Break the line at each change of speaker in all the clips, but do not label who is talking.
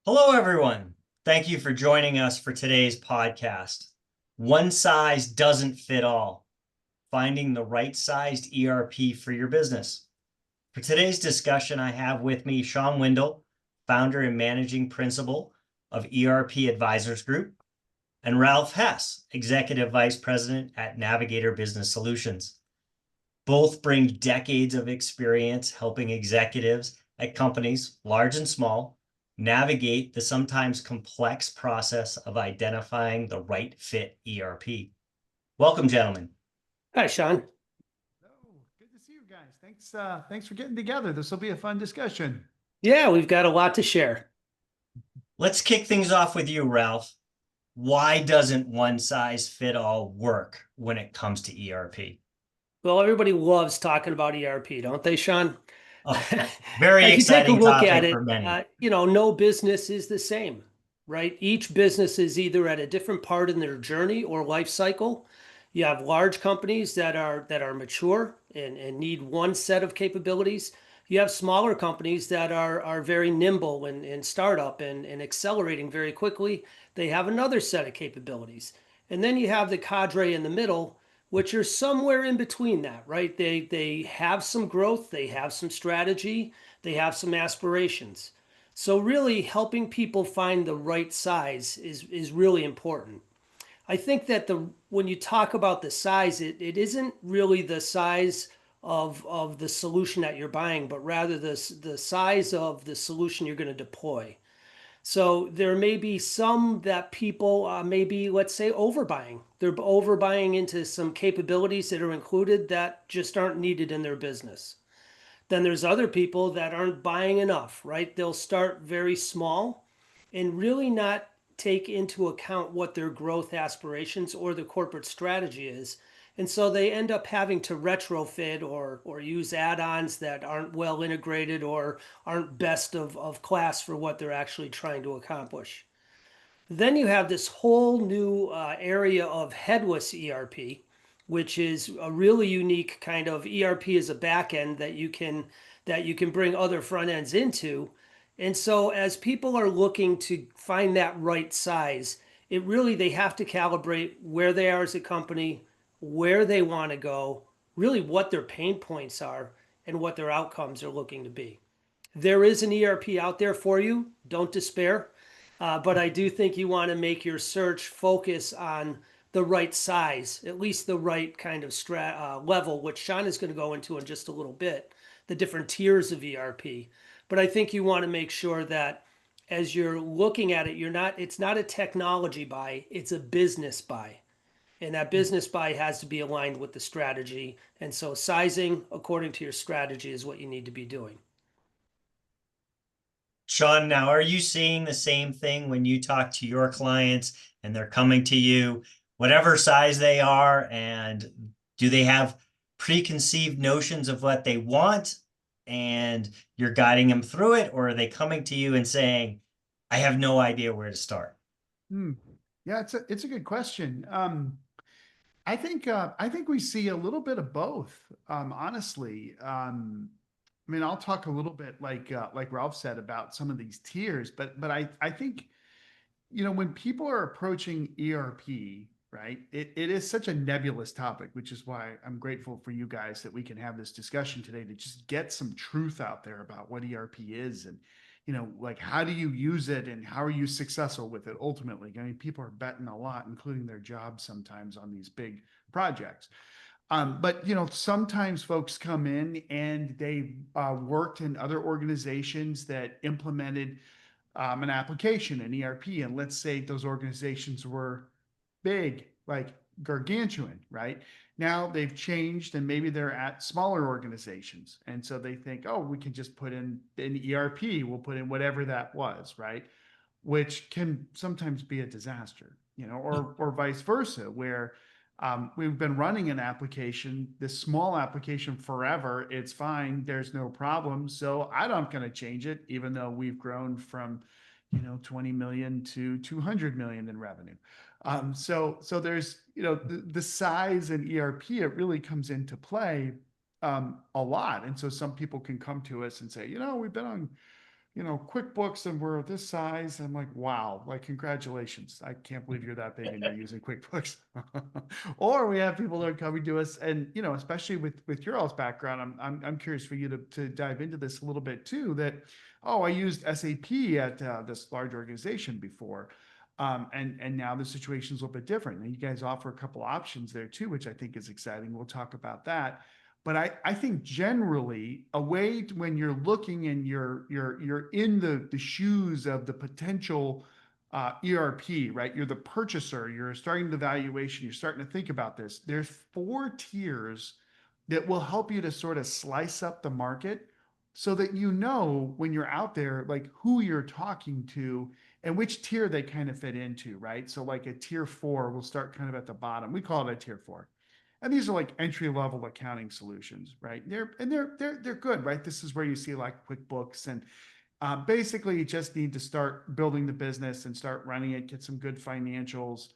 Hello, everyone. Thank you for joining us for today's podcast. One size doesn't fit all. Finding the right-sized ERP for your business. For today's discussion, I have with me Shawn Windle, founder and managing principal of ERP Advisors Group, and Ralph Hess, executive vice president at Navigator Business Solutions. Both bring decades of experience helping executives at companies, large and small, navigate the sometimes complex process of identifying the right fit ERP. Welcome, gentlemen.
Hi, Shawn.
Oh, good to see you guys. Thanks for getting together. This will be a fun discussion.
Yeah, we've got a lot to share.
Let's kick things off with you, Ralph. Why doesn't one size fit all work when it comes to ERP?
Well, everybody loves talking about ERP, don't they, Shawn?
Oh, very
If you take a
exciting
look at
topic for
it,
many.
no business is the same, right? Each business is either at a different part in their journey or life cycle. You have large companies that are mature and need one set of capabilities. You have smaller companies that are very nimble and startup and accelerating very quickly. They have another set of capabilities. And then you have the cadre in the middle, which are somewhere in between that, right? They have some growth, they have some strategy, they have some aspirations. So really helping people find the right size is really important. I think that the when you talk about the size, it isn't really the size of the solution that you're buying, but rather the size of the solution you're going to deploy. So there may be some that people maybe, let's say, overbuying. They're overbuying into some capabilities that are included that just aren't needed in their business. Then there's other people that aren't buying enough, right? They'll start very small and really not take into account what their growth aspirations or the corporate strategy is. And so they end up having to retrofit or use add-ons that aren't well integrated or aren't best of class for what they're actually trying to accomplish. Then you have this whole new area of headless ERP, which is a really unique kind of ERP as a backend that you can bring other front ends into. And so as people are looking to find that right size, they have to calibrate where they are as a company, where they want to go, really what their pain points are, and what their outcomes are looking to be. There is an ERP out there for you. Don't despair. But I do think you want to make your search focus on the right size, at least the right kind of level, which Shawn is going to go into in just a little bit, the different tiers of ERP. But I think you want to make sure that as you're looking at it, it's not a technology buy, it's a business buy. And that business buy has to be aligned with the strategy. And so sizing according to your strategy is what you need to be doing.
Shawn, now are you seeing the same thing when you talk to your clients and they're coming to you, whatever size they are, and do they have preconceived notions of what they want and you're guiding them through it, or are they coming to you and saying, I have no idea where to start?
Hmm. Yeah, it's a good question. I think we see a little bit of both. Honestly, I mean, I'll talk a little bit like Ralph said about some of these tiers, but I think when people are approaching ERP, right, it is such a nebulous topic, which is why I'm grateful for you guys that we can have this discussion today to just get some truth out there about what ERP is and like how do you use it and how are you successful with it ultimately. I mean, people are betting a lot, including their jobs sometimes on these big projects. But sometimes folks come in and they worked in other organizations that implemented an application, an ERP, and let's say those organizations were big, like gargantuan, right? Now they've changed and maybe they're at smaller organizations. And so they think, oh, we can just put in an ERP, we'll put in whatever that was, right? Which can sometimes be a disaster, or vice versa, where we've been running an application, this small application forever. It's fine. There's no problem. So I'm not going to change it, even though we've grown from, 20 million to 200 million in revenue. So there's, the size in ERP, it really comes into play a lot. And so some people can come to us and say, we've been on QuickBooks and we're this size. I'm like, wow, like, congratulations. I can't believe you're that big and you're using QuickBooks. Or we have people that are coming to us and, especially with your all's background, I'm curious for you to dive into this a little bit too, that, oh, I used SAP at this large organization before. And now the situation's a little bit different. And you guys offer a couple options there too, which I think is exciting. We'll talk about that. But I think generally a way when you're looking and you're in the shoes of the potential ERP, right? You're the purchaser, you're starting the valuation, you're starting to think about this. There's 4 tiers that will help you to sort of slice up the market so that when you're out there, like who you're talking to and which tier they kind of fit into, right? So like a tier 4 will start kind of at the bottom. We call it a tier 4. And these are like entry level accounting solutions, right? They're good, right? This is where you see like QuickBooks and basically you just need to start building the business and start running it, get some good financials,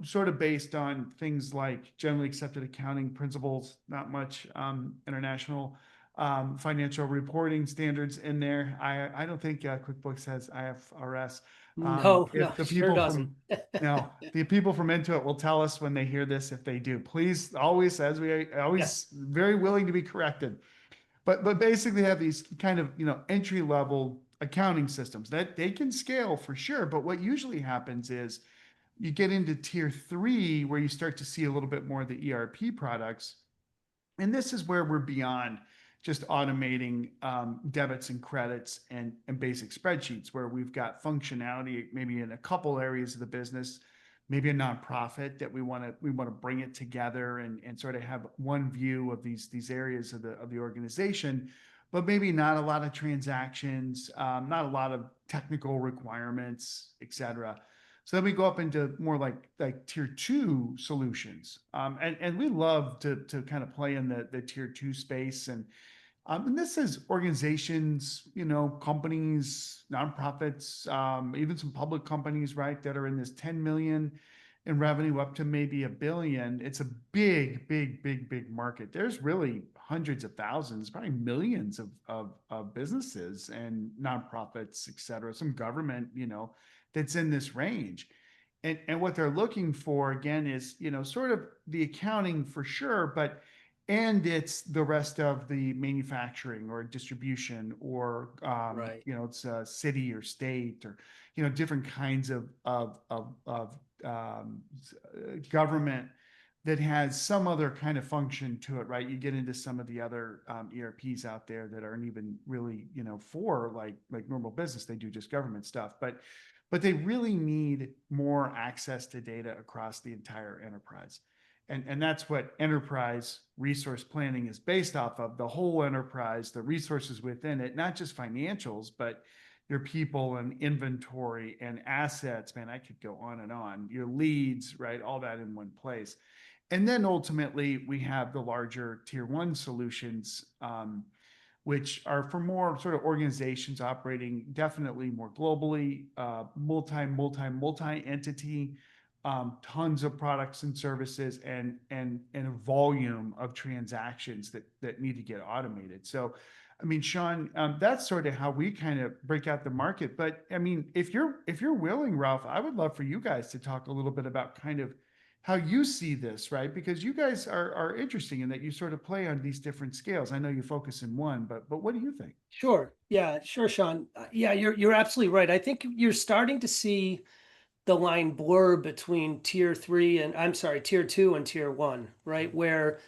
sort of based on things like generally accepted accounting principles, not much international financial reporting standards in there. I don't think QuickBooks has IFRS.
No,
If the
sure
people
doesn't.
the people from Intuit will tell us when they hear this if they do. Please, always, as we always
Yes.
very willing to be corrected. But basically have these kind of entry level accounting systems that they can scale for sure. But what usually happens is you get into tier 3 where you start to see a little bit more of the ERP products. And this is where we're beyond just automating debits and credits and basic spreadsheets, where we've got functionality maybe in a couple areas of the business, maybe a nonprofit that we want to bring it together and sort of have one view of these areas of the organization, but maybe not a lot of transactions, not a lot of technical requirements, et cetera. So then we go up into more like tier 2 solutions. And we love to kind of play in the tier 2 space. And this is organizations, companies, nonprofits, even some public companies, right, that are in this 10 million in revenue up to maybe $1 billion. It's a big market. There's really hundreds of thousands, probably millions of businesses and nonprofits, et cetera, some government, that's in this range. And what they're looking for again is, sort of the accounting for sure, and it's the rest of the manufacturing or distribution or,
Right.
it's a city or state or, different kinds of government that has some other kind of function to it, right? You get into some of the other ERPs out there that aren't even really, for like normal business. They do just government stuff, but they really need more access to data across the entire enterprise. And that's what enterprise resource planning is based off of, the whole enterprise, the resources within it, not just financials, but your people and inventory and assets. Man, I could go on and on. Your leads, right? All that in one place. And then ultimately we have the larger tier 1 solutions, which are for more sort of organizations operating definitely more globally, multi entity, tons of products and services and a volume of transactions that need to get automated. So, I mean, Shawn, that's sort of how we kind of break out the market. But I mean, if you're willing, Ralph, I would love for you guys to talk a little bit about kind of how you see this, right? Because you guys are interesting in that you sort of play on these different scales. I know you focus in one, but what do you think?
Sure. Yeah, sure, Shawn. Yeah, you're absolutely right. I think you're starting to see the line blur between tier 3 and tier 2 and tier 1, right? Where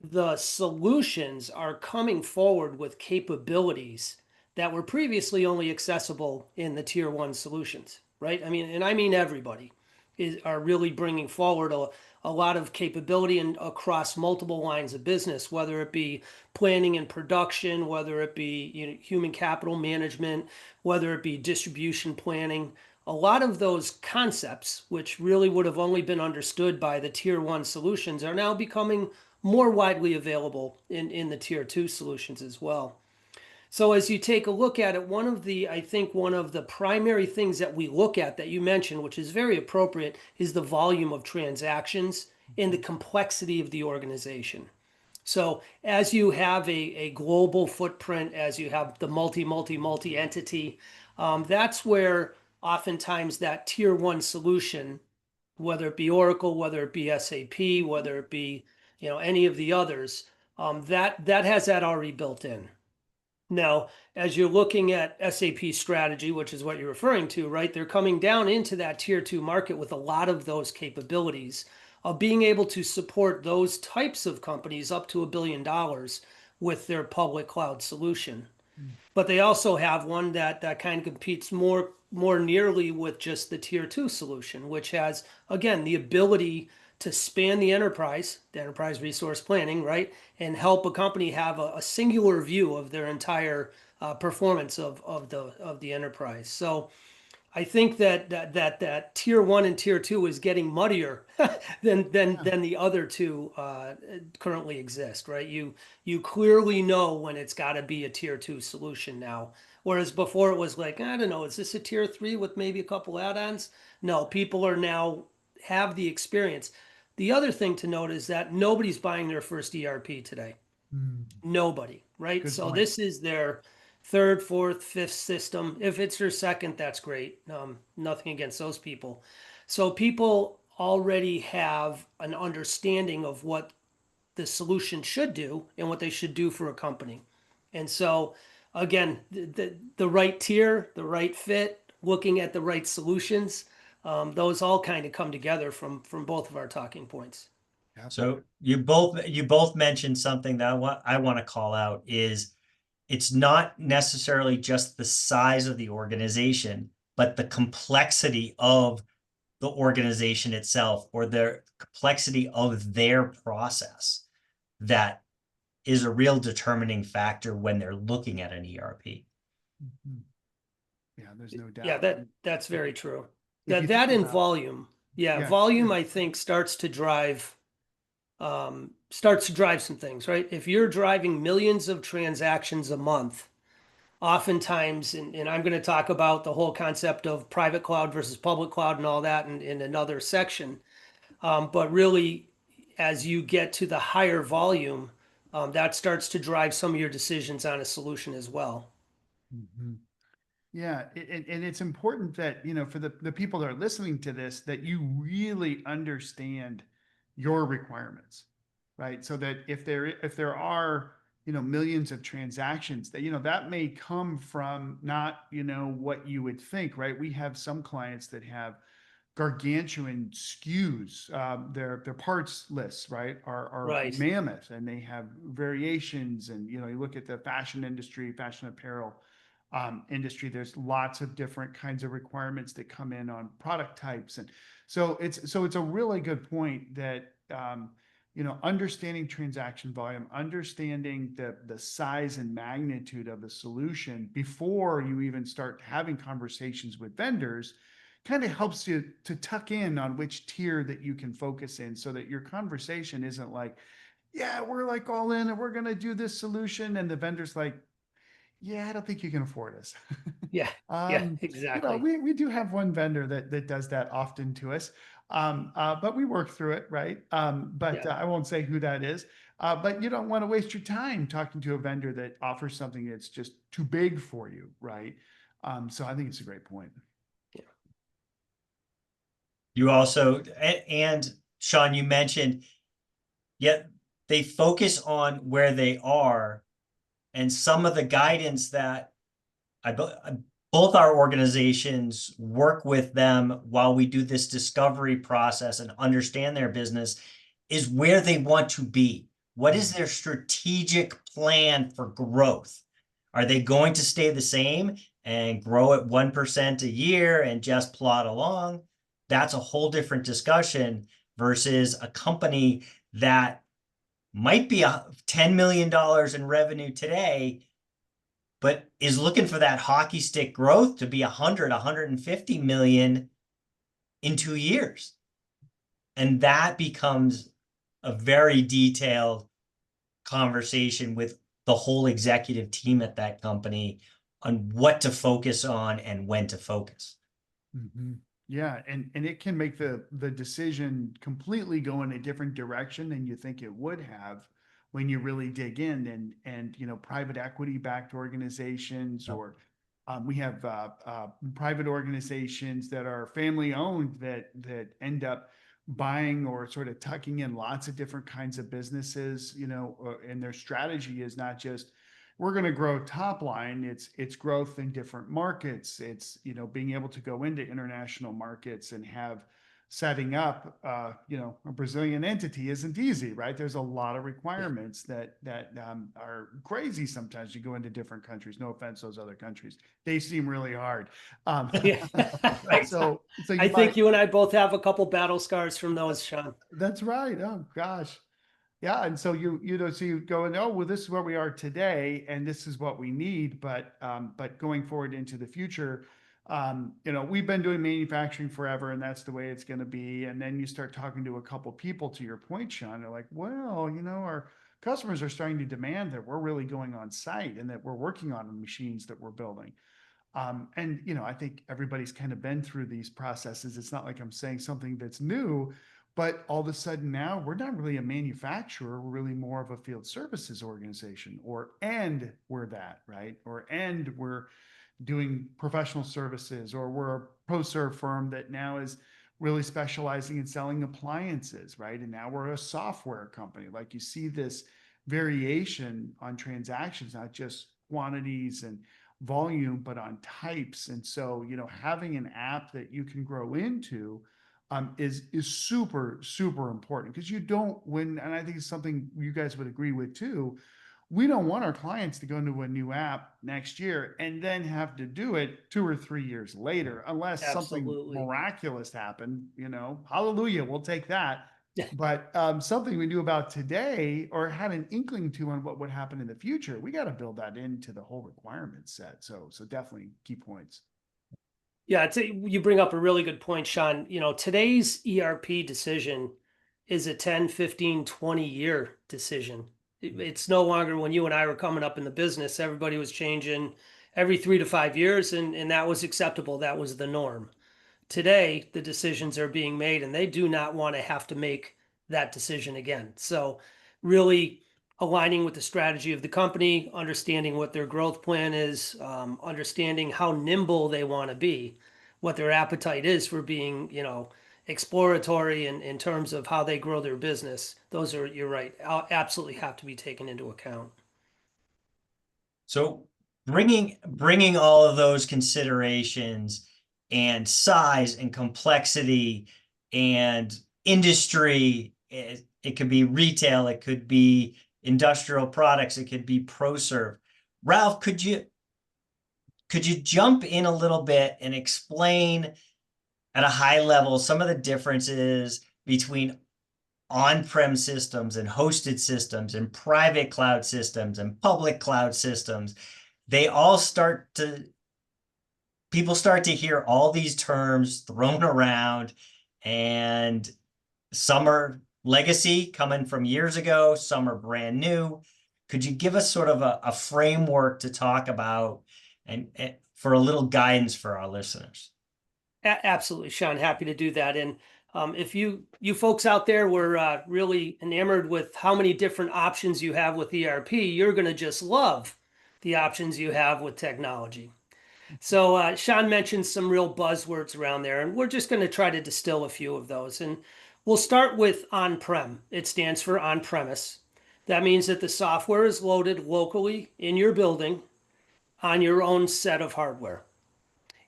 the solutions are coming forward with capabilities that were previously only accessible in the tier 1 solutions, right? I mean everybody are really bringing forward a lot of capability and across multiple lines of business, whether it be planning and production, whether it be human capital management, whether it be distribution planning. A lot of those concepts, which really would have only been understood by the tier 1 solutions, are now becoming more widely available in the tier 2 solutions as well. So as you take a look at it, I think one of the primary things that we look at that you mentioned, which is very appropriate, is the volume of transactions and the complexity of the organization. So as you have a global footprint, as you have the multi entity, that's where oftentimes that tier one solution, whether it be Oracle, whether it be SAP, whether it be, any of the others, that has that already built in. Now, as you're looking at SAP strategy, which is what you're referring to, right? They're coming down into that tier two market with a lot of those capabilities of being able to support those types of companies up to $1 billion with their public cloud solution. But they also have one that kind of competes more nearly with just the tier two solution, which has, again, the ability to span the enterprise resource planning, right? And help a company have a singular view of their entire performance of the enterprise. So I think that tier one and tier two is getting muddier than the other two currently exist, right? You clearly know when it's got to be a tier two solution now, whereas before it was like, I don't know, is this a tier three with maybe a couple add-ons? No, people are now have the experience. The other thing to note is that nobody's buying their first ERP today.
Mm,
Nobody, right?
good
So
point.
this is their third, fourth, fifth system. If it's their second, that's great. Nothing against those people. So people already have an understanding of what the solution should do and what they should do for a company. And so, again, the right tier, the right fit, looking at the right solutions, those all kind of come together from both of our talking points.
So you both mentioned something that I want to call out is it's not necessarily just the size of the organization, but the complexity of the organization itself or the complexity of their process that is a real determining factor when they're looking at an ERP.
Mhm. Yeah, there's no
Yeah,
doubt.
that's very true.
If you
That
think
in
about,
volume, yeah,
yeah,
volume I think starts to drive some things, right? If you're driving millions of transactions a month, oftentimes, and I'm going to talk about the whole concept of private cloud versus public cloud and all that in another section. But really, as you get to the higher volume, that starts to drive some of your decisions on a solution as well.
Mhm. Yeah, and it's important that, for the people that are listening to this, that you really understand your requirements, right? So that if there are, millions of transactions that, that may come from not, what you would think, right? We have some clients that have gargantuan SKUs. Their parts lists, right, are
Right.
mammoth, and they have variations. And you look at the fashion industry, fashion apparel industry. There's lots of different kinds of requirements that come in on product types, and so it's a really good point that understanding transaction volume, understanding the size and magnitude of the solution before you even start having conversations with vendors kind of helps you to tuck in on which tier that you can focus in, so that your conversation isn't like, yeah, we're like all in and we're going to do this solution, and the vendor's like, yeah, I don't think you can afford us.
Yeah. Yeah. Exactly.
We do have one vendor that does that often to us. But we work through it, right? But
Yeah.
I won't say who that is. But you don't want to waste your time talking to a vendor that offers something that's just too big for you, right? So I think it's a great point.
You also, and Shawn, you mentioned, yet they focus on where they are and some of the guidance that both our organizations work with them while we do this discovery process and understand their business is where they want to be. What is their strategic plan for growth? Are they going to stay the same and grow at 1% a year and just plod along? That's a whole different discussion versus a company that might be $10 million in revenue today, but is looking for that hockey stick growth to be 100, 150 million in 2 years. And that becomes a very detailed conversation with the whole executive team at that company on what to focus on and when to focus.
Mhm. Yeah, and it can make the decision completely go in a different direction than you think it would have, when you really dig in, and private equity backed organizations,
Yep.
or we have private organizations that are family owned that end up buying or sort of tucking in lots of different kinds of businesses, and their strategy is not just we're going to grow top line. It's growth in different markets. It's being able to go into international markets and have setting up a Brazilian entity isn't easy, right? There's a lot of requirements that are crazy. Sometimes you go into different countries. No offense, those other countries, they seem really hard.
Yeah.
Right.
So
I
you
think
might.
you and I both have a couple battle scars from those, Shawn.
That's right. Oh gosh. Yeah, and so so you go and, oh well, this is where we are today, and this is what we need. But going forward into the future, we've been doing manufacturing forever, and that's the way it's going to be. And then you start talking to a couple people, to your point, Shawn, they're like, well, our customers are starting to demand that we're really going on site and that we're working on the machines that we're building. And I think everybody's kind of been through these processes. It's not like I'm saying something that's new, but all of a sudden now we're not really a manufacturer. We're really more of a field services organization, and we're that, right? And we're doing professional services, or we're a pro serve firm that now is really specializing in selling appliances, right? And now we're a software company. Like, you see this variation on transactions, not just quantities and volume, but on types. And so, having an app that you can grow into is super, super important, because and I think it's something you guys would agree with too. We don't want our clients to go into a new app next year and then have to do it 2 or 3 years later, unless something
Absolutely.
miraculous happened. Hallelujah, we'll take that. But something we knew about today or had an inkling to on what would happen in the future, we got to build that into the whole requirement set. So definitely key points.
Yeah, you bring up a really good point, Shawn. Today's ERP decision is a 10, 15, 20-year decision. It's no longer when you and I were coming up in the business, everybody was changing every 3 to 5 years, and that was acceptable. That was the norm. Today, the decisions are being made, and they do not want to have to make that decision again. So really aligning with the strategy of the company, understanding what their growth plan is, understanding how nimble they want to be, what their appetite is for being, exploratory in terms of how they grow their business. Those are, you're right, absolutely have to be taken into account.
So bringing all of those considerations and size and complexity and industry, it could be retail, it could be industrial products, it could be ProServe. Ralph, could you jump in a little bit and explain at a high level some of the differences between on-prem systems and hosted systems and private cloud systems and public cloud systems? They all people start to hear all these terms thrown around, and some are legacy coming from years ago, some are brand new. Could you give us sort of a framework to talk about and for a little guidance for our listeners?
Absolutely, Shawn. Happy to do that. And if you folks out there were really enamored with how many different options you have with ERP, you're going to just love the options you have with technology. So Shawn mentioned some real buzzwords around there, and we're just going to try to distill a few of those. And we'll start with on-prem. It stands for on-premise. That means that the software is loaded locally in your building on your own set of hardware.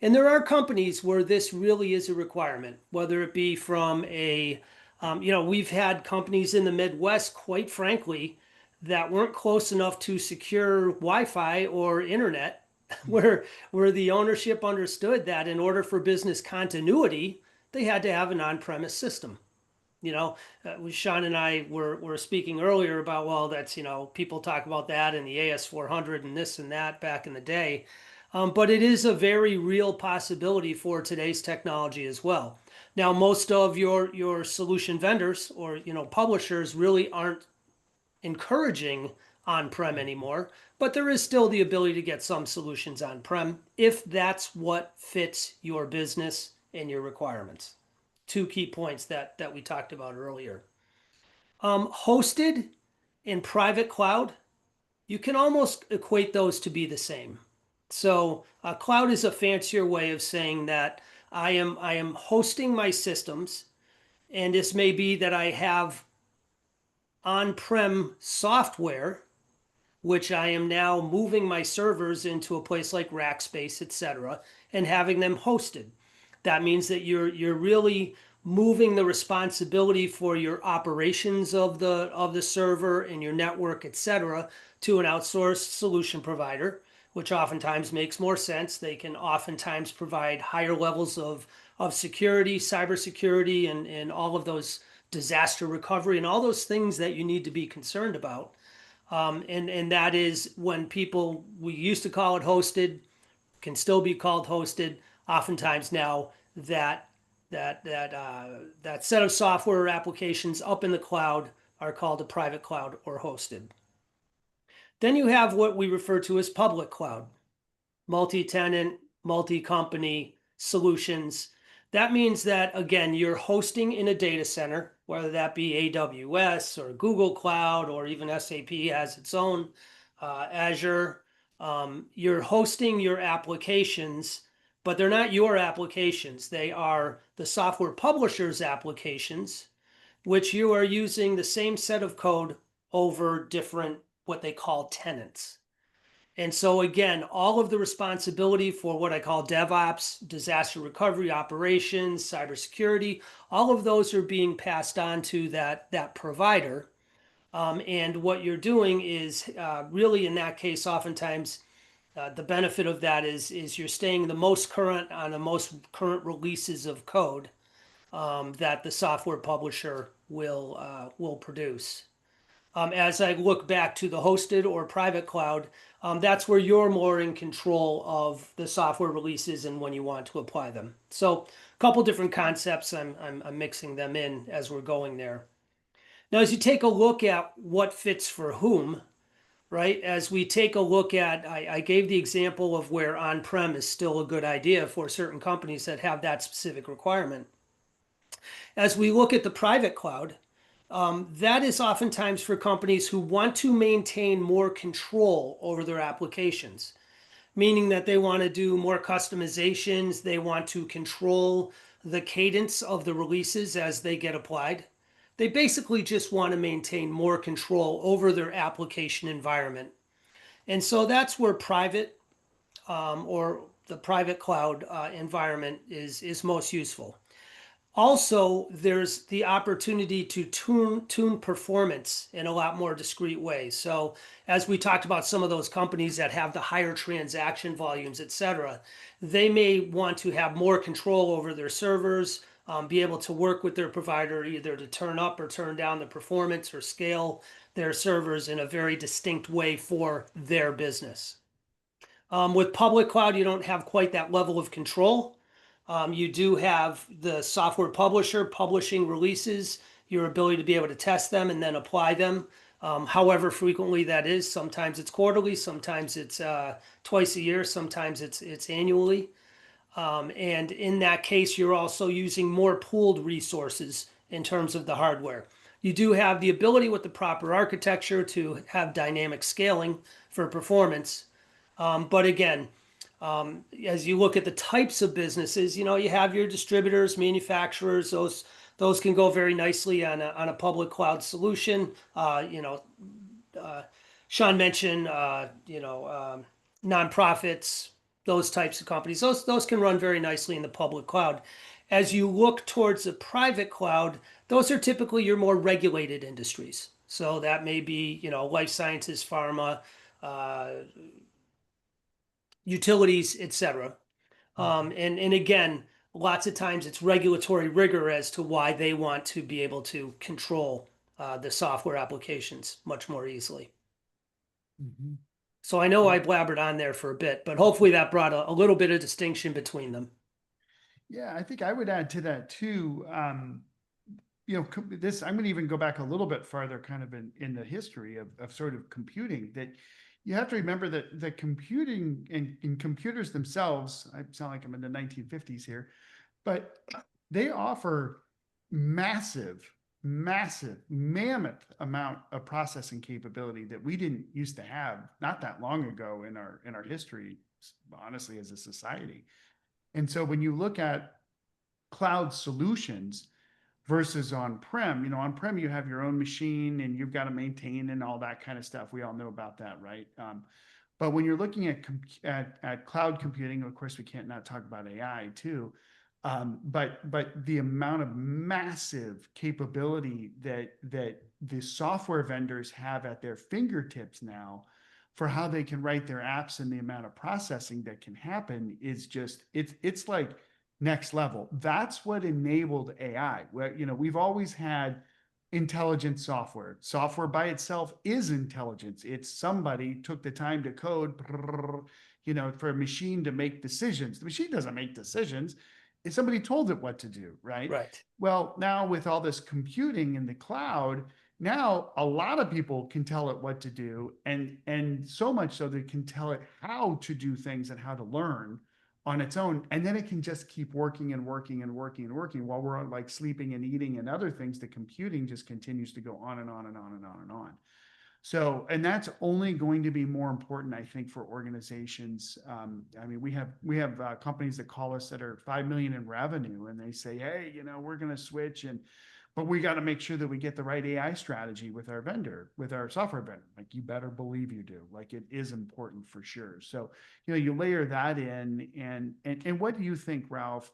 And there are companies where this really is a requirement, whether it be from we've had companies in the Midwest, quite frankly, that weren't close enough to secure Wi-Fi or internet, where the ownership understood that in order for business continuity, they had to have an on-premise system. Shawn and I were speaking earlier about, well, that's, people talk about that in the AS400 and this and that back in the day. But it is a very real possibility for today's technology as well. Now, most of your solution vendors or publishers really aren't encouraging on-prem anymore, but there is still the ability to get some solutions on-prem if that's what fits your business and your requirements. Two key points that we talked about earlier. Hosted and private cloud, you can almost equate those to be the same. So cloud is a fancier way of saying that I am hosting my systems, and this may be that I have on-prem software, which I am now moving my servers into a place like Rackspace, etc., and having them hosted. That means that you're really moving the responsibility for your operations of the server and your network, etc., to an outsourced solution provider, which oftentimes makes more sense. They can oftentimes provide higher levels of security, cybersecurity, and all of those disaster recovery and all those things that you need to be concerned about. And that is when people, we used to call it hosted, can still be called hosted. Oftentimes now that set of software or applications up in the cloud are called a private cloud or hosted. Then you have what we refer to as public cloud, multi-tenant, multi-company solutions. That means that, again, you're hosting in a data center, whether that be AWS or Google Cloud, or even SAP has its own, Azure. You're hosting your applications, but they're not your applications. They are the software publisher's applications, which you are using the same set of code over different, what they call tenants. And so again, all of the responsibility for what I call DevOps, disaster recovery, operations, cybersecurity, all of those are being passed on to that provider. And what you're doing is really in that case, oftentimes the benefit of that is you're staying the most current on the most current releases of code that the software publisher will produce. As I look back to the hosted or private cloud, that's where you're more in control of the software releases and when you want to apply them. So a couple different concepts, I'm mixing them in as we're going there. Now, as you take a look at what fits for whom, right? As we take a look at, I gave the example of where on-prem is still a good idea for certain companies that have that specific requirement. As we look at the private cloud, that is oftentimes for companies who want to maintain more control over their applications, meaning that they want to do more customizations, they want to control the cadence of the releases as they get applied. They basically just want to maintain more control over their application environment. And so that's where private or the private cloud environment is most useful. Also, there's the opportunity to tune performance in a lot more discrete ways. So as we talked about some of those companies that have the higher transaction volumes, et cetera, they may want to have more control over their servers, be able to work with their provider either to turn up or turn down the performance or scale their servers in a very distinct way for their business. With public cloud, you don't have quite that level of control. You do have the software publisher publishing releases, your ability to be able to test them and then apply them. However frequently that is, sometimes it's quarterly, sometimes it's twice a year, sometimes it's annually. And in that case, you're also using more pooled resources in terms of the hardware. You do have the ability with the proper architecture to have dynamic scaling for performance. But again, as you look at the types of businesses, you have your distributors, manufacturers, those can go very nicely on a public cloud solution. Shawn mentioned, nonprofits, those types of companies, those can run very nicely in the public cloud. As you look towards the private cloud, those are typically your more regulated industries. So that may be, life sciences, pharma, utilities, etc. And again, lots of times it's regulatory rigor as to why they want to be able to control the software applications much more easily.
Mm-hmm.
So I know I blabbered on there for a bit, but hopefully that brought a little bit of distinction between them.
Yeah, I think I would add to that too. This, I'm going to even go back a little bit farther kind of in the history of sort of computing, that you have to remember that the computing and computers themselves, I sound like I'm in the 1950s here, but they offer massive massive, mammoth amount of processing capability that we didn't used to have not that long ago in our history, honestly, as a society. And so when you look at cloud solutions versus on-prem, on-prem, you have your own machine and you've got to maintain and all that kind of stuff. We all know about that, right? But when you're looking at cloud computing, of course, we can't not talk about AI too. But the amount of massive capability that the software vendors have at their fingertips now for how they can write their apps and the amount of processing that can happen is just it's like next level. That's what enabled AI. Where we've always had intelligent software. Software by itself is intelligence. It's somebody took the time to code, for a machine to make decisions. The machine doesn't make decisions. If somebody told it what to do, right?
Right.
Well, now with all this computing in the cloud, now a lot of people can tell it what to do, and so much so they can tell it how to do things and how to learn on its own, and then it can just keep working and working and working and working while we're like sleeping and eating and other things. The computing just continues to go on and on and on and on and on. So, and that's only going to be more important, I think, for organizations. I mean, we have companies that call us that are 5 million in revenue, and they say, "Hey, we're going to switch, but we got to make sure that we get the right AI strategy with our vendor, with our software vendor." Like, you better believe you do. Like, it is important for sure. So, you layer that in, and what do you think, Ralph?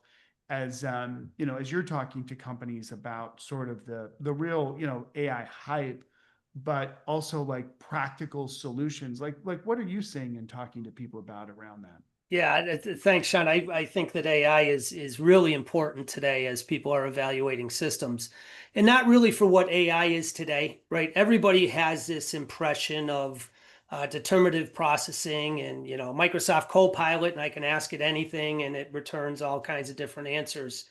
As as you're talking to companies about sort of the real AI hype, but also like practical solutions. Like what are you saying and talking to people about around that?
Yeah, thanks, Shawn. I think that AI is really important today as people are evaluating systems, and not really for what AI is today, right? Everybody has this impression of determinative processing and Microsoft Copilot, and I can ask it anything, and it returns all kinds of different answers.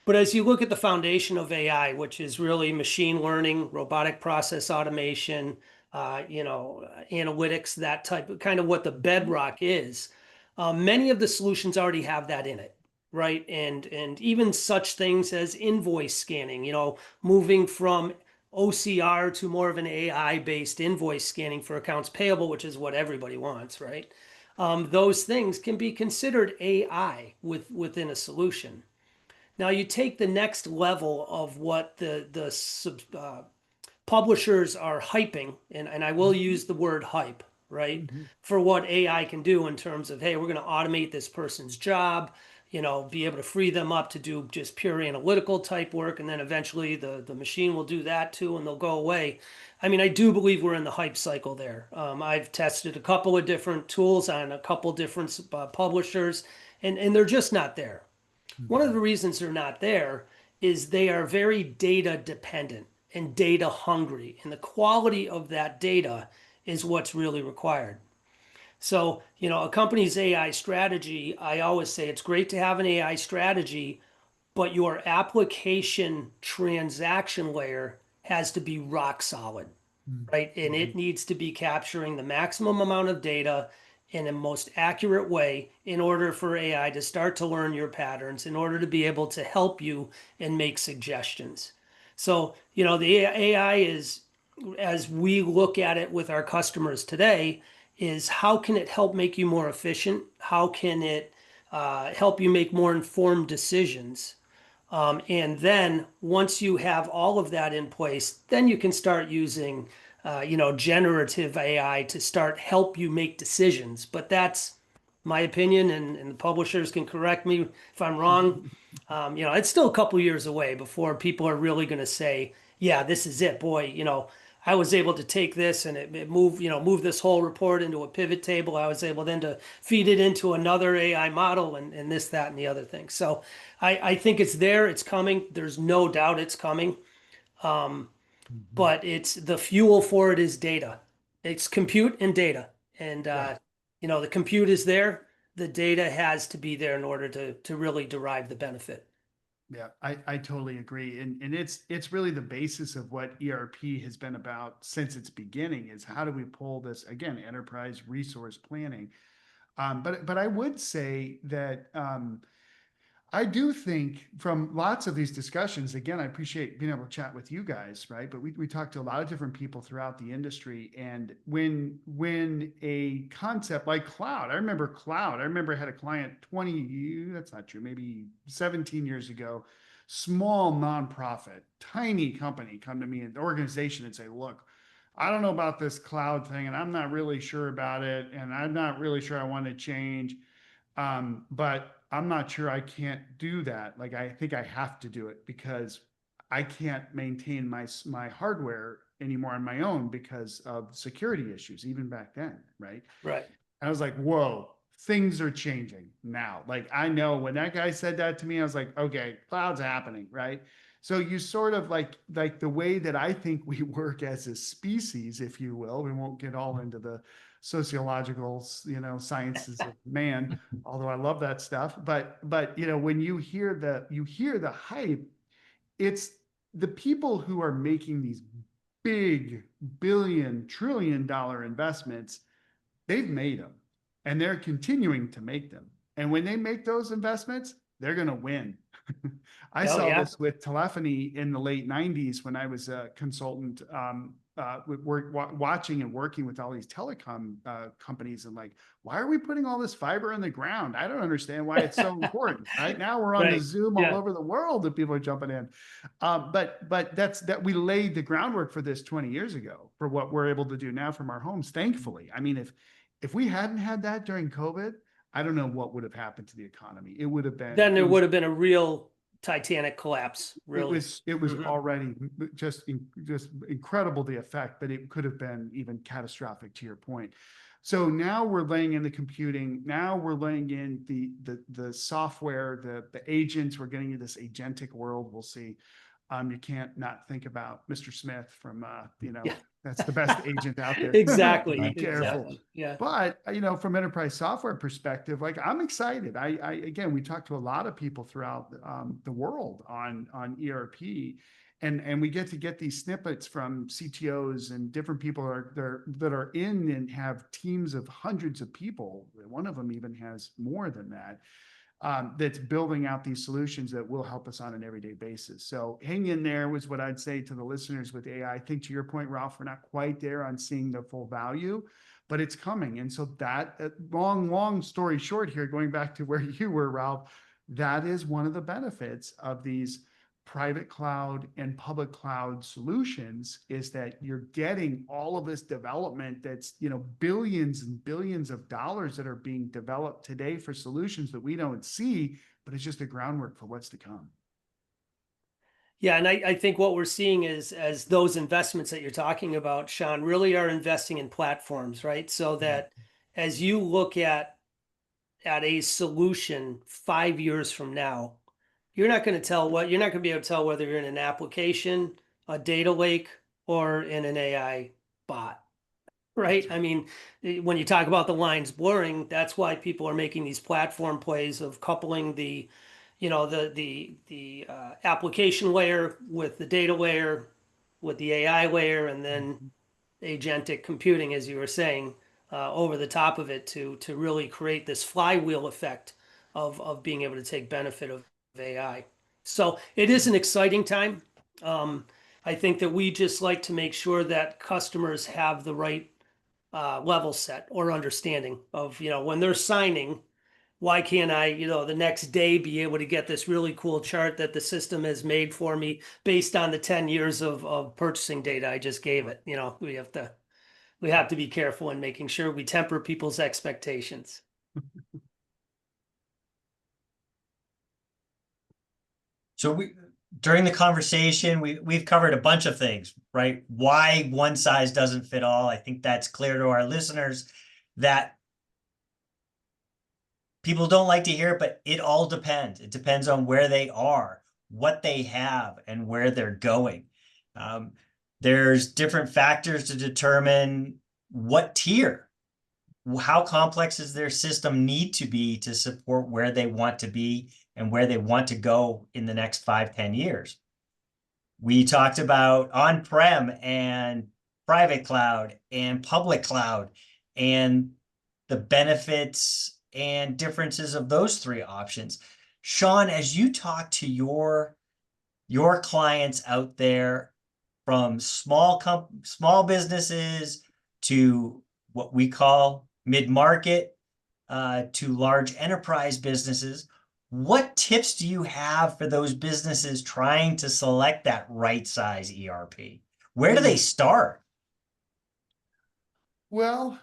But as you look at the foundation of AI, which is really machine learning, robotic process automation, analytics, that type of kind of what the bedrock is, many of the solutions already have that in it, right? And even such things as invoice scanning, moving from OCR to more of an AI-based invoice scanning for accounts payable, which is what everybody wants, right? Those things can be considered AI within a solution. Now you take the next level of what the publishers are hyping, and I will use the word hype, right,
Mhm.
for what AI can do in terms of, hey, we're going to automate this person's job, be able to free them up to do just pure analytical type work, and then eventually the machine will do that too, and they'll go away. I mean, I do believe we're in the hype cycle there. I've tested a couple of different tools on a couple different publishers, and they're just not there. One of
Mhm.
the reasons they're not there is they are very data dependent and data hungry, and the quality of that data is what's really required. So, a company's AI strategy, I always say it's great to have an AI strategy, but your application transaction layer has to be rock solid, right? And
Mhm.
it needs to be capturing the maximum amount of data in a most accurate way in order for AI to start to learn your patterns, in order to be able to help you and make suggestions. So, the AI is, as we look at it with our customers today, is how can it help make you more efficient? How can it help you make more informed decisions? And then once you have all of that in place, then you can start using, generative AI to start help you make decisions. But that's my opinion, and the publishers can correct me if I'm wrong. It's still a couple years away before people are really going to say, yeah, this is it, boy. I was able to take this and it move this whole report into a pivot table. I was able then to feed it into another AI model and this, that, and the other thing. So I think it's there, it's coming. There's no doubt it's coming.
Mhm.
But it's the fuel for it is data. It's compute and data. And
Yeah.
the compute is there. The data has to be there in order to really derive the benefit.
Yeah, I totally agree. And it's really the basis of what ERP has been about since its beginning is how do we pull this again, enterprise resource planning. But I would say that I do think from lots of these discussions, again, I appreciate being able to chat with you guys, right? But we talked to a lot of different people throughout the industry. And when a concept like cloud, I remember I had a client 20, that's not true, maybe 17 years ago, small nonprofit, tiny company come to me, an organization, and say, look, I don't know about this cloud thing, and I'm not really sure about it, and I'm not really sure I want to change. But I'm not sure I can't do that. Like, I think I have to do it because I can't maintain my hardware anymore on my own because of security issues, even back then, right?
Right.
I was like, whoa, things are changing now. Like, I know when that guy said that to me, I was like, okay, cloud's happening, right? So you sort of like the way that I think we work as a species, if you will, we won't get all into the sociological, sciences of man, although I love that stuff. But when you hear the hype, it's the people who are making these big billion-trillion-dollar investments. They've made them and they're continuing to make them. And when they make those investments, they're going to win. I
Oh,
saw
yeah.
this with telephony in the late 90s when I was a consultant, watching and working with all these telecom companies, and like, why are we putting all this fiber in the ground? I don't understand why it's so important. Right now we're on the
Right.
Zoom all
Yeah.
over the world and people are jumping in. But that we laid the groundwork for this 20 years ago for what we're able to do now from our homes, thankfully. I mean, if we hadn't had that during COVID, I don't know what would have happened to the economy. It would have been,
Then there would have been a real Titanic collapse, really.
it was
Mhm.
already just incredible, the effect, but it could have been even catastrophic, to your point. So now we're laying in the computing. Now we're laying in the software, the agents. We're getting into this agentic world. We'll see. You can't not think about Mr. Smith from,
Yeah.
that's the best agent out there.
Exactly.
Be careful.
Exactly. Yeah.
But, from enterprise software perspective, like, I'm excited. Again, we talked to a lot of people throughout the world on ERP, and we get these snippets from CTOs and different people that are in and have teams of hundreds of people. One of them even has more than that. That's building out these solutions that will help us on an everyday basis. So hang in there was what I'd say to the listeners with AI. I think, to your point, Ralph, we're not quite there on seeing the full value, but it's coming. And so that long story short here, going back to where you were, Ralph, that is one of the benefits of these private cloud and public cloud solutions, is that you're getting all of this development that's, billions and billions of dollars that are being developed today for solutions that we don't see, but it's just the groundwork for what's to come.
Yeah, and I think what we're seeing is, as those investments that you're talking about, Shawn, really are investing in platforms, right? So that as you look at a solution 5 years from now, you're not going to be able to tell whether you're in an application, a data lake, or in an AI bot, right? I mean, when you talk about the lines blurring, that's why people are making these platform plays of coupling the application layer with the data layer, with the AI layer, and then agentic computing, as you were saying, over the top of it to really create this flywheel effect of being able to take benefit of AI. So it is an exciting time. I think that we just like to make sure that customers have the right level set or understanding of, when they're signing, why can't I, the next day be able to get this really cool chart that the system has made for me based on the 10 years of purchasing data I just gave it. We have to be careful in making sure we temper people's expectations.
So during the conversation, we've covered a bunch of things, right? Why one size doesn't fit all. I think that's clear to our listeners, that people don't like to hear it, but it all depends. It depends on where they are, what they have, and where they're going. There's different factors to determine what tier, how complex does their system need to be to support where they want to be and where they want to go in the next 5-10 years. We talked about on-prem and private cloud and public cloud and the benefits and differences of those three options. Shawn, as you talk to your clients out there, from small businesses to what we call mid-market, to large enterprise businesses, what tips do you have for those businesses trying to select that right size ERP? Where do they start?
Well,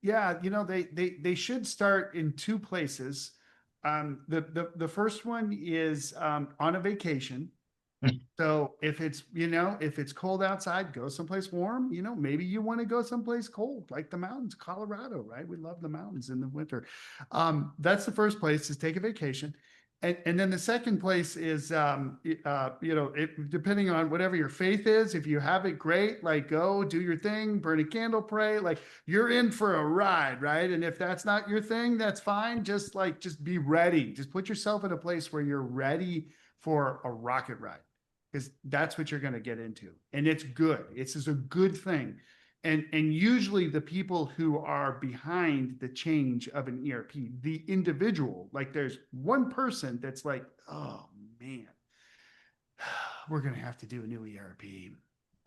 yeah, they should start in two places. The first one is on a vacation. So if it's cold outside, go someplace warm. Maybe you want to go someplace cold, like the mountains, Colorado, right? We love the mountains in the winter. That's the first place, is take a vacation. And then the second place is, depending on whatever your faith is, if you have it, great, like go do your thing, burn a candle, pray, like you're in for a ride, right? And if that's not your thing, that's fine. Just be ready. Just put yourself in a place where you're ready for a rocket ride, because that's what you're going to get into. And it's good. It's just a good thing. And usually the people who are behind the change of an ERP, the individual, like there's one person that's like, oh man, we're going to have to do a new ERP.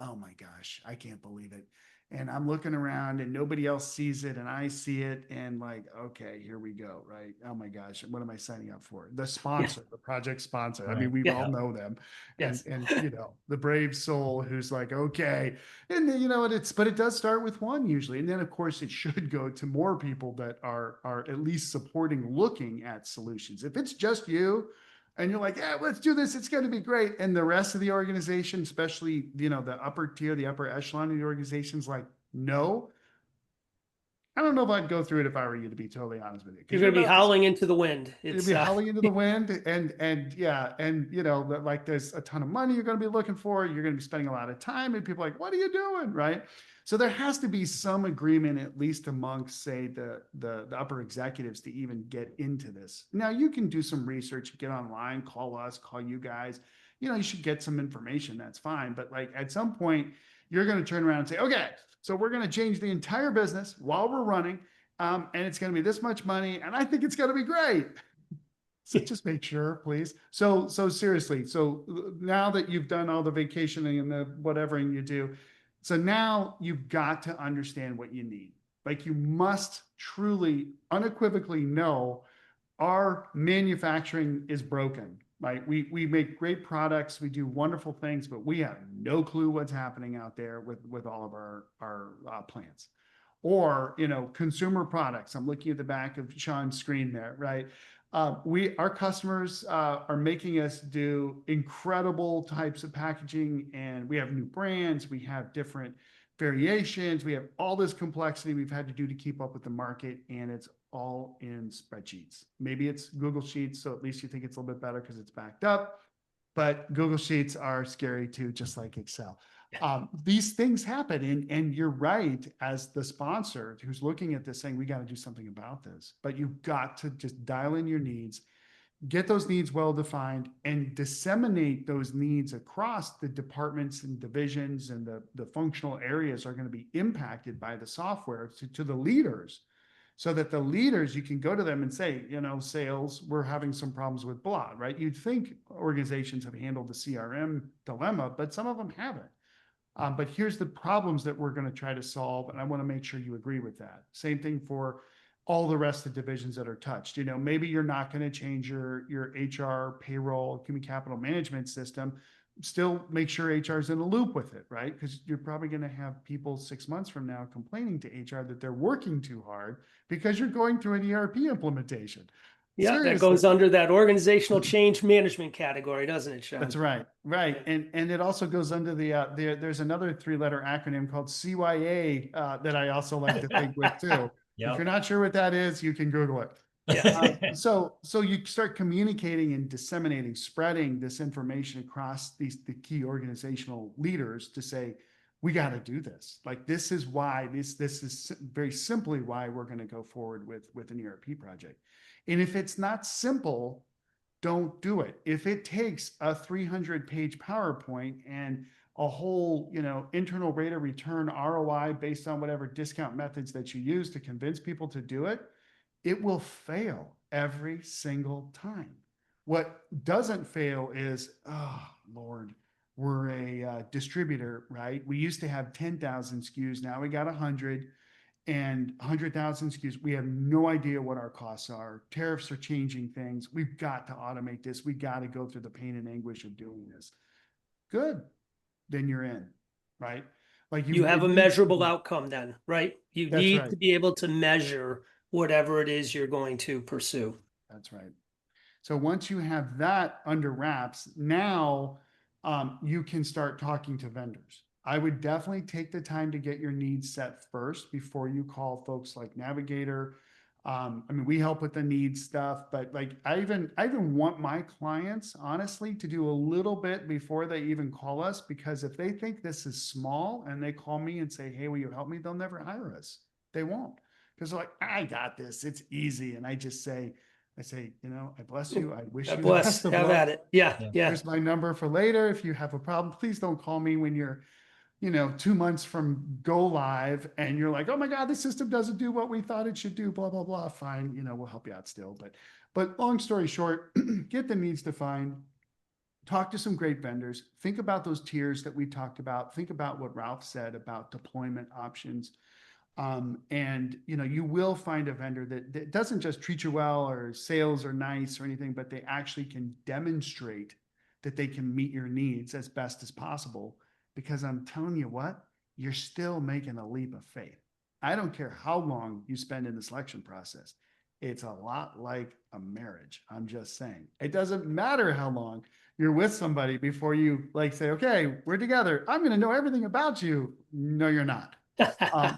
Oh my gosh, I can't believe it. And I'm looking around and nobody else sees it and I see it, and like, okay, here we go, right? Oh my gosh, what am I signing up for? The sponsor, the project sponsor. I mean, we
Yeah.
all know them.
Yes.
And the brave soul who's like, okay. And then, but it does start with one usually. And then of course it should go to more people that are at least supporting, looking at solutions. If it's just you, and you're like, yeah, let's do this, it's going to be great, and the rest of the organization, especially the upper tier, the upper echelon of the organization's like, no, I don't know if I'd go through it if I were you, to be totally honest with you.
You're going to be howling into the wind.
You'll
It's
be howling into the wind, and yeah, and like there's a ton of money you're going to be looking for. You're going to be spending a lot of time, and people are like, what are you doing, right? So there has to be some agreement, at least amongst, say, the upper executives, to even get into this. Now you can do some research, get online, call us, call you guys. You should get some information. That's fine, but like at some point, you're going to turn around and say, okay, so we're going to change the entire business while we're running. And it's going to be this much money, and I think it's going to be great. So just make sure, please. So seriously, so now that you've done all the vacationing and the whatever you do, so now you've got to understand what you need. Like you must truly, unequivocally know our manufacturing is broken. Right? We make great products, we do wonderful things, but we have no clue what's happening out there with all of our plants. Or consumer products. I'm looking at the back of Shawn's screen there, right? Our customers are making us do incredible types of packaging, and we have new brands, we have different variations, we have all this complexity we've had to do to keep up with the market, and it's all in spreadsheets. Maybe it's Google Sheets, so at least you think it's a little bit better because it's backed up, but Google Sheets are scary too, just like Excel. These things happen, and you're right, as the sponsor who's looking at this saying, we got to do something about this, but you've got to just dial in your needs, get those needs well defined, and disseminate those needs across the departments and divisions, and the functional areas are going to be impacted by the software to the leaders, so that the leaders, you can go to them and say, sales, we're having some problems with blah, right? You'd think organizations have handled the CRM dilemma, but some of them haven't. But here's the problems that we're going to try to solve, and I want to make sure you agree with that. Same thing for all the rest of the divisions that are touched. Maybe you're not going to change your HR, payroll, human capital management system. Still make sure HR is in the loop with it, right? Because you're probably going to have people 6 months from now complaining to HR that they're working too hard because you're going through an ERP implementation.
Yeah,
Seriously.
that goes under that organizational change management category, doesn't it, Shawn?
That's right. Right. And it also goes under there's another 3-letter acronym called CYA that I also like to think with too.
Yep.
If you're not sure what that is, you can Google it.
Yeah.
So you start communicating and disseminating, spreading this information across the key organizational leaders to say, we got to do this. Like, this is why, this is very simply why we're going to go forward with an ERP project. And if it's not simple, don't do it. If it takes a 300-page PowerPoint and a whole, internal rate of return ROI based on whatever discount methods that you use to convince people to do it, it will fail every single time. What doesn't fail is, oh, Lord, we're a distributor, right? We used to have 10,000 SKUs. Now we got 100 and 100,000 SKUs. We have no idea what our costs are. Tariffs are changing things. We've got to automate this. We got to go through the pain and anguish of doing this. Good. Then you're in, right? Like
You have
it
a
needs to
measurable
be.
outcome then, right? You
That's
need
right.
to be able to measure whatever it is you're going to pursue.
That's right. So once you have that under wraps, now you can start talking to vendors. I would definitely take the time to get your needs set first before you call folks like Navigator. I mean, we help with the needs stuff, but like I even want my clients, honestly, to do a little bit before they even call us, because if they think this is small and they call me and say, hey, will you help me? They'll never hire us. They won't, because they're like, I got this. It's easy. And I say, you know, I bless you. I wish
God
you the
bless.
best of
Have
luck.
at it. Yeah.
Yeah.
Yeah.
Here's my number for later. If you have a problem, please don't call me when you're, you know, 2 months from go live and you're like, oh my God, the system doesn't do what we thought it should do, blah, blah, blah. Fine. You know, we'll help you out still. But long story short, get the needs defined, talk to some great vendors, think about those tiers that we talked about, think about what Ralph said about deployment options. And you know, you will find a vendor that doesn't just treat you well or sales are nice or anything, but they actually can demonstrate that they can meet your needs as best as possible. Because I'm telling you what, you're still making a leap of faith. I don't care how long you spend in the selection process. It's a lot like a marriage. I'm just saying, it doesn't matter how long you're with somebody before you like say, okay, we're together. I'm going to know everything about you. No, you're not.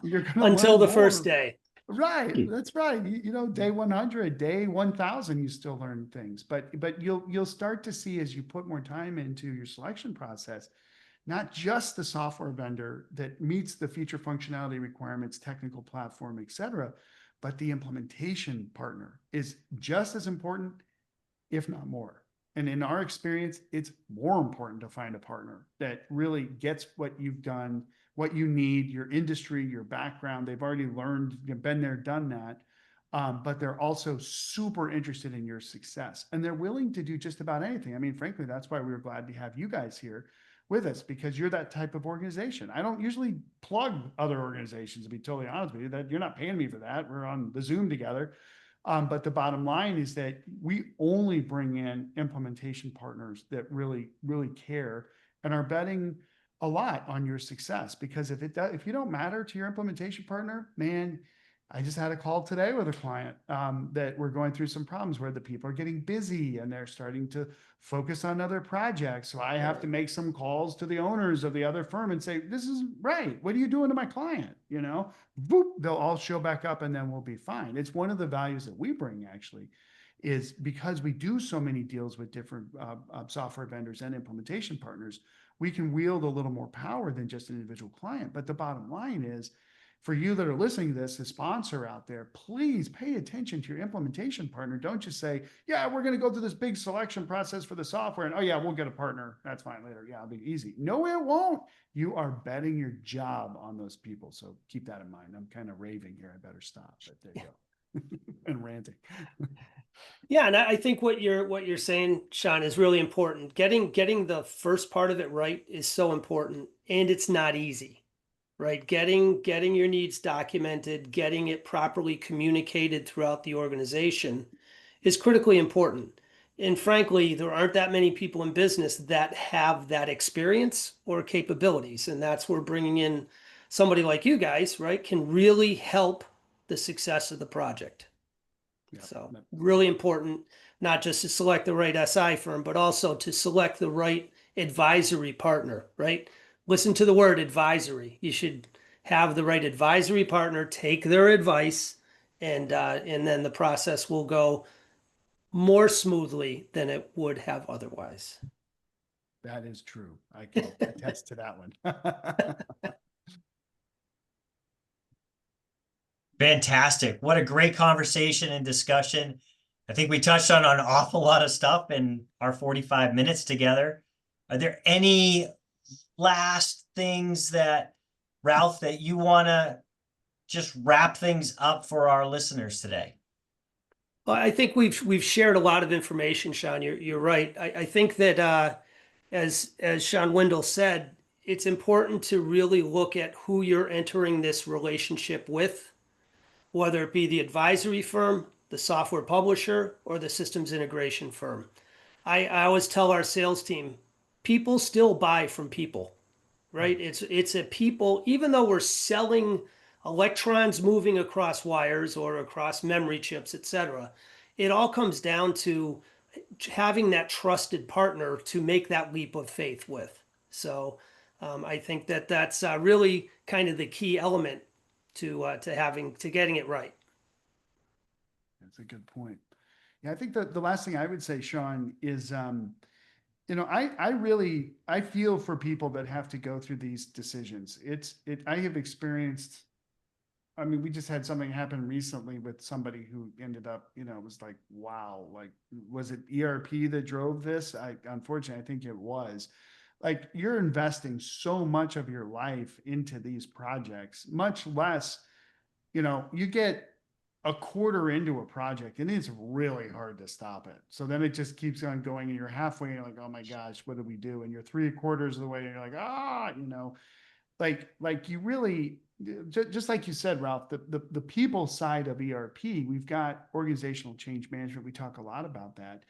You're going to
Until
learn
the first
more.
day.
Right. That's right. You know, day 100, day 1000, you still learn things, but you'll start to see as you put more time into your selection process, not just the software vendor that meets the feature functionality requirements, technical platform, et cetera, but the implementation partner is just as important, if not more. And in our experience, it's more important to find a partner that really gets what you've done, what you need, your industry, your background. They've already learned, been there, done that. But they're also super interested in your success, and they're willing to do just about anything. I mean, frankly, that's why we were glad to have you guys here with us, because you're that type of organization. I don't usually plug other organizations, to be totally honest with you, that you're not paying me for that. We're on the Zoom together. But the bottom line is that we only bring in implementation partners that really, really care and are betting a lot on your success. Because if you don't matter to your implementation partner, man, I just had a call today with a client that we're going through some problems where the people are getting busy and they're starting to focus on other projects. So I have to make some calls to the owners of the other firm and say, this is right. What are you doing to my client? You know, boop, they'll all show back up and then we'll be fine. It's one of the values that we bring, actually, is because we do so many deals with different software vendors and implementation partners, we can wield a little more power than just an individual client. But the bottom line is, for you that are listening to this, the sponsor out there, please pay attention to your implementation partner. Don't just say, yeah, we're going to go through this big selection process for the software. And oh yeah, we'll get a partner. That's fine later. Yeah, it'll be easy. No, it won't. You are betting your job on those people. So keep that in mind. I'm kind of raving here. I better stop, but there you go. And ranting.
Yeah, and I think what you're saying, Shawn, is really important. Getting the first part of it right is so important, and it's not easy. Right, getting your needs documented, getting it properly communicated throughout the organization is critically important. And frankly, there aren't that many people in business that have that experience or capabilities. And that's where bringing in somebody like you guys, right, can really help the success of the project.
Yeah.
So really important, not just to select the right SI firm, but also to select the right advisory partner, right? Listen to the word advisory. You should have the right advisory partner, take their advice, and then the process will go more smoothly than it would have otherwise.
That is true. I can attest to that one.
Fantastic. What a great conversation and discussion. I think we touched on an awful lot of stuff in our 45 minutes together. Are there any last things that, Ralph, that you want to just wrap things up for our listeners today?
Well, I think we've shared a lot of information, Shawn. You're right. I think that as Shawn Windle said, it's important to really look at who you're entering this relationship with, whether it be the advisory firm, the software publisher, or the systems integration firm. I always tell our sales team, people still buy from people, right? It's a people, even though we're selling electrons moving across wires or across memory chips, etc. It all comes down to having that trusted partner to make that leap of faith with. So I think that that's really kind of the key element to getting it right.
That's a good point. Yeah, I think that the last thing I would say, Shawn, is I feel for people that have to go through these decisions. I have experienced, I mean, we just had something happen recently with somebody who ended up, it was like, wow, like, was it ERP that drove this? Unfortunately, I think it was. Like, you're investing so much of your life into these projects, much less, you get a quarter into a project and it's really hard to stop it. So then it just keeps on going and you're halfway and you're like, oh my gosh, what do we do? And you're 3/4 of the way and you're like, like you really, just like you said, Ralph, the people side of ERP, we've got organizational change management. We talk a lot about that.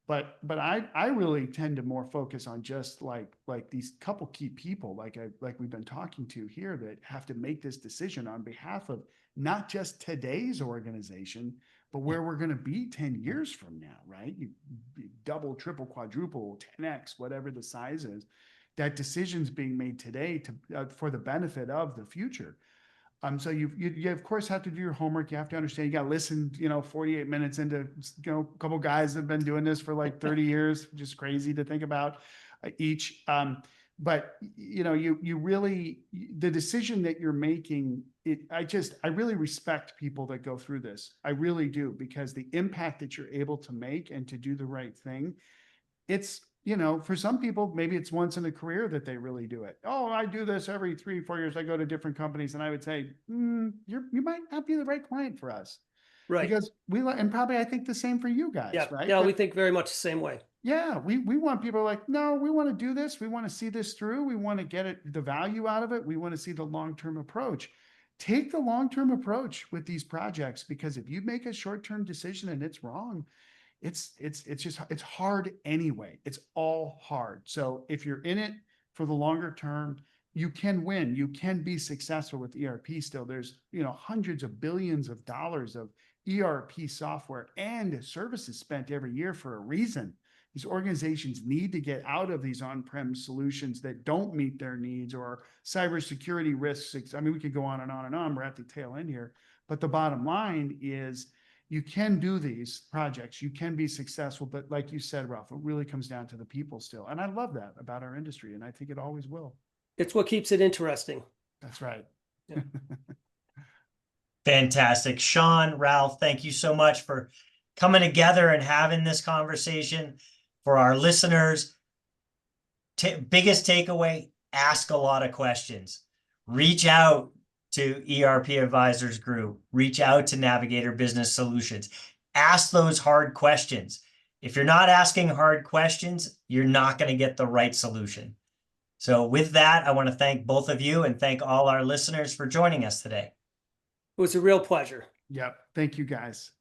But I really tend to more focus on just like these couple key people like we've been talking to here that have to make this decision on behalf of not just today's organization, but where we're going to be 10 years from now, right? You double, triple, quadruple, 10x, whatever the size is. That decision's being made today to for the benefit of the future. So you of course have to do your homework. You have to understand, you got to listen, 48 minutes into, a couple guys that have been doing this for like 30 years, just crazy to think about each. But you really, the decision that you're making, I really respect people that go through this. I really do, because the impact that you're able to make and to do the right thing, it's, for some people, maybe it's once in a career that they really do it. Oh, I do this every 3-4 years. I go to different companies, and I would say, you might not be the right client for us,
Right.
because and probably I think the same for you guys,
Yeah.
right?
Yeah, we
But
think very much the same way.
yeah, we want people like, no, we want to do this. We want to see this through. We want to get the value out of it. We want to see the long-term approach. Take the long-term approach with these projects, because if you make a short-term decision and it's wrong, it's hard anyway. It's all hard. So if you're in it for the longer term, you can win. You can be successful with ERP still. There's, hundreds of billions of dollars of ERP software and services spent every year for a reason. These organizations need to get out of these on-prem solutions that don't meet their needs, or cybersecurity risks. I mean, we could go on and on and on. We're at the tail end here. But the bottom line is, you can do these projects, you can be successful, but like you said, Ralph, it really comes down to the people still. And I love that about our industry, and I think it always will.
It's what keeps it interesting.
That's right.
Yeah.
Fantastic. Shawn, Ralph, thank you so much for coming together and having this conversation. For our listeners, biggest takeaway, ask a lot of questions. Reach out to ERP Advisors Group. Reach out to Navigator Business Solutions. Ask those hard questions. If you're not asking hard questions, you're not going to get the right solution. So with that, I want to thank both of you and thank all our listeners for joining us today.
It was a real pleasure.
Yep. Thank you, guys.